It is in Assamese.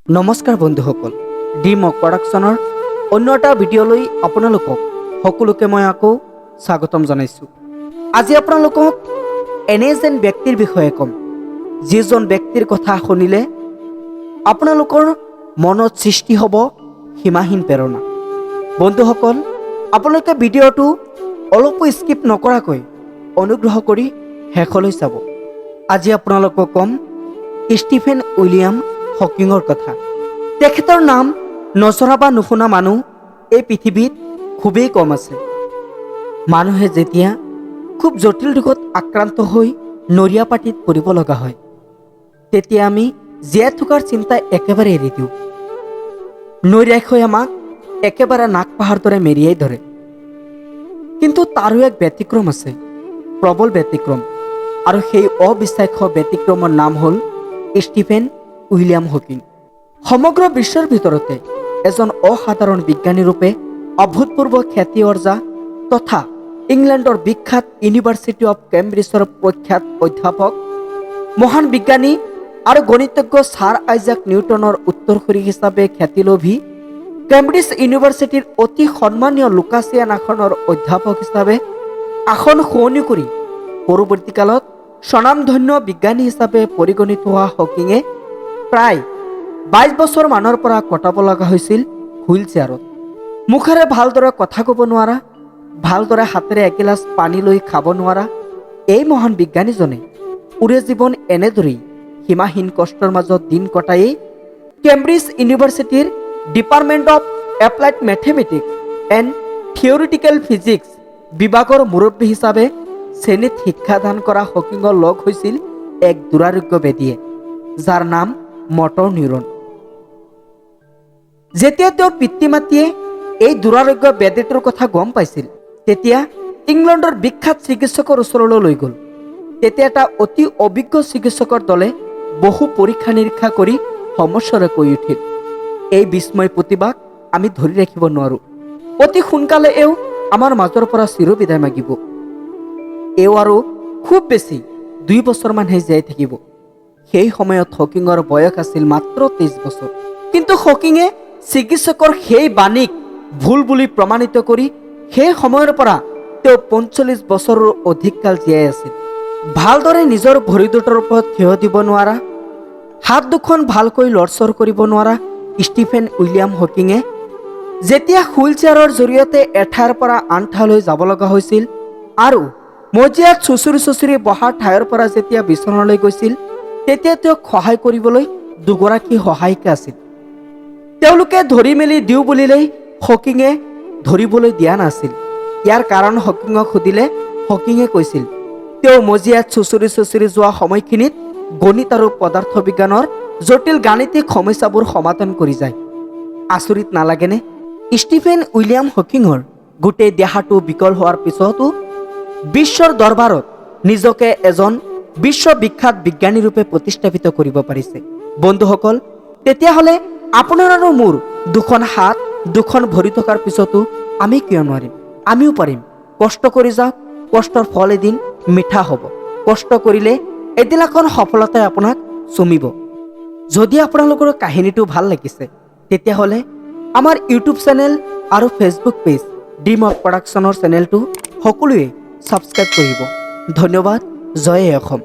নমস্কাৰ বন্ধুসকল, ডিমক প্ৰডাকশ্যনৰ অন্য এটা ভিডিঅ'লৈ আপোনালোকক সকলোকে মই আকৌ স্বাগতম জনাইছোঁ। আজি আপোনালোকক এনে যেন ব্যক্তিৰ বিষয়ে ক'ম, যিজন ব্যক্তিৰ কথা শুনিলে আপোনালোকৰ মনত সৃষ্টি হ'ব সীমাহীন প্ৰেৰণা। বন্ধুসকল, আপোনালোকে ভিডিঅ'টো অলপো স্কিপ নকৰাকৈ অনুগ্ৰহ কৰি শেষলৈ চাব। আজি আপোনালোকক ক'ম ষ্টিফেন উইলিয়াম হকিঙৰ কথা। তেখেতৰ নাম নজনা বা নুশুনা মানুহ এই পৃথিৱীত খুবেই কম আছে। মানুহে যেতিয়া খুব জটিল ৰোগত আক্ৰান্ত হৈ নৰিয়া পাটিত পৰিব লগা হয়, তেতিয়া আমি জীয়াই থকাৰ চিন্তা একেবাৰে এৰি দিওঁ। নৰিয়াই হৈ আমাক একেবাৰে নাক পাহাৰ দৰে মেৰিয়াই ধৰে। কিন্তু তাৰো এক ব্যতিক্ৰম আছে, প্ৰবল ব্যতিক্ৰম, আৰু সেই অবিশ্বাস্য ব্যতিক্ৰমৰ নাম হ'ল ষ্টিফেন উইলিয়াম হকিং। সমগ্ৰ বিশ্বৰ ভিতৰতে এজন অসাধাৰণ বিজ্ঞানী ৰূপে অভূতপূৰ্ব খ্যাতি অৰ্জা তথা ইংলেণ্ডৰ বিখ্যাত ইউনিভাৰ্চিটি অৱ কেম্ব্ৰিজৰ প্ৰখ্যাত অধ্যাপক, মহান বিজ্ঞানী আৰু গণিতজ্ঞ ছাৰ আইজাক নিউটনৰ উত্তৰসূৰী হিচাপে খ্যাতিলোভী, কেম্ব্ৰিজ ইউনিভাৰ্চিটিৰ অতি সন্মানীয় লুকাচিয়ান আসনৰ অধ্যাপক হিচাপে আসন শুৱনি কৰি পৰৱৰ্তীকালত স্বনামধন্য বিজ্ঞানী হিচাপে পৰিগণিত হোৱা হকিঙে প্ৰায় 22 বছৰ মানৰ পৰা কটাব লগা হৈছিল হুইল চেয়াৰত। মুখেৰে ভালদৰে কথা ক'ব নোৱাৰা, ভালদৰে হাতেৰে এগিলাচ পানী লৈ খাব নোৱাৰা এই মহান বিজ্ঞানীজনে পুৰে জীৱন এনেদৰেই সীমাহীন কষ্টৰ মাজত দিন কটায়েই কেম্ব্ৰিজ ইউনিভাৰ্চিটিৰ department of applied mathematics and theoretical physics বিভাগৰ মুৰব্বী হিচাপে শ্ৰেণীত শিক্ষাদান কৰা হকিঙৰ লগ হৈছিল এক দুৰাৰোগ্য বেদীয়ে, যাৰ নাম মটৰ নিউৰন। যেতিয়া তেওঁৰ পিতৃ মাতৃয়ে এই দুৰাৰোগ্য বেদীটোৰ কথা গম পাইছিল, তেতিয়া ইংলেণ্ডৰ বিখ্যাত চিকিৎসকৰ ওচৰলৈ লৈ গ'ল। তেতিয়া এটা অতি অভিজ্ঞ চিকিৎসকৰ দলে বহু পৰীক্ষা নিৰীক্ষা কৰি সমস্যাৰে কৈ উঠিল, এই বিস্ময় প্ৰতিভাক আমি ধৰি ৰাখিব নোৱাৰোঁ। অতি সোনকালে এওঁ আমাৰ মাজৰ পৰা চিৰবিদায় মাগিব। এওঁ আৰু খুব বেছি 2 বছৰমানহে জীয়াই থাকিব। সেই সময়ত হকিঙৰ বয়স আছিল মাত্ৰ 23 বছৰ। কিন্তু হকিঙে চিকিৎসকৰ সেই বাণীক ভুল বুলি প্ৰমাণিত কৰি সেই সময়ৰ পৰা তেওঁ 45 বছৰৰ অধিক কাল জীয়াই আছিল। ভালদৰে নিজৰ ভৰি দুটাৰ ওপৰত থিয় দিব নোৱাৰা, হাত দুখন ভালকৈ লৰচৰ কৰিব নোৱাৰা ষ্টিফেন উইলিয়াম হকিঙে যেতিয়া হুইল চেয়াৰৰ জৰিয়তে এঠাইৰ পৰা আন ঠাইলৈ যাব লগা হৈছিল আৰু মজিয়াত চুচুৰি বহাৰ ঠাইৰ পৰা যেতিয়া বিচনালৈ গৈছিল, তেতিয়া তেওঁক সহায় কৰিবলৈ দুগৰাকী সহায়িকা আছিল। তেওঁলোকে ধৰি মেলি দিওঁ বুলিলেই হকিঙে ধৰিবলৈ দিয়া নাছিল। ইয়াৰ কাৰণ হকিঙক সুধিলে হকিঙে কৈছিল, তেওঁ মজিয়াত চুচুৰি যোৱা সময়খিনিত গণিত আৰু পদাৰ্থ বিজ্ঞানৰ জটিল গাণিতিক সমস্যাবোৰ সমাধান কৰি যায়। আচৰিত নালাগেনে? ষ্টিফেন উইলিয়াম হকিঙৰ গোটেই দেহাটো বিকল হোৱাৰ পিছতো বিশ্বৰ দৰবাৰত নিজকে এজন বিশ্ববিখ্যাত বিজ্ঞানী ৰূপে প্ৰতিষ্ঠাপিত কৰিব পাৰিছে। বন্ধুসকল, তেতিয়াহ'লে আপোনাৰ আৰু মোৰ দুখন হাত দুখন ভৰি থকাৰ পিছতো আমি কিয় নোৱাৰিম? আমিও পাৰিম। কষ্ট কৰি যাওক, কষ্টৰ ফল এদিন মিঠা হ'ব। কষ্ট কৰিলে এদিন এখন সফলতাই আপোনাক চুমিব। যদি আপোনালোকৰ কাহিনীটো ভাল লাগিছে, তেতিয়াহ'লে আমাৰ ইউটিউব চেনেল আৰু ফেচবুক পেজ ডিমক প্ৰডাকশ্যনৰ চেনেলটো সকলোৱে ছাবস্ক্ৰাইব কৰিব। ধন্যবাদ। জয় অসম।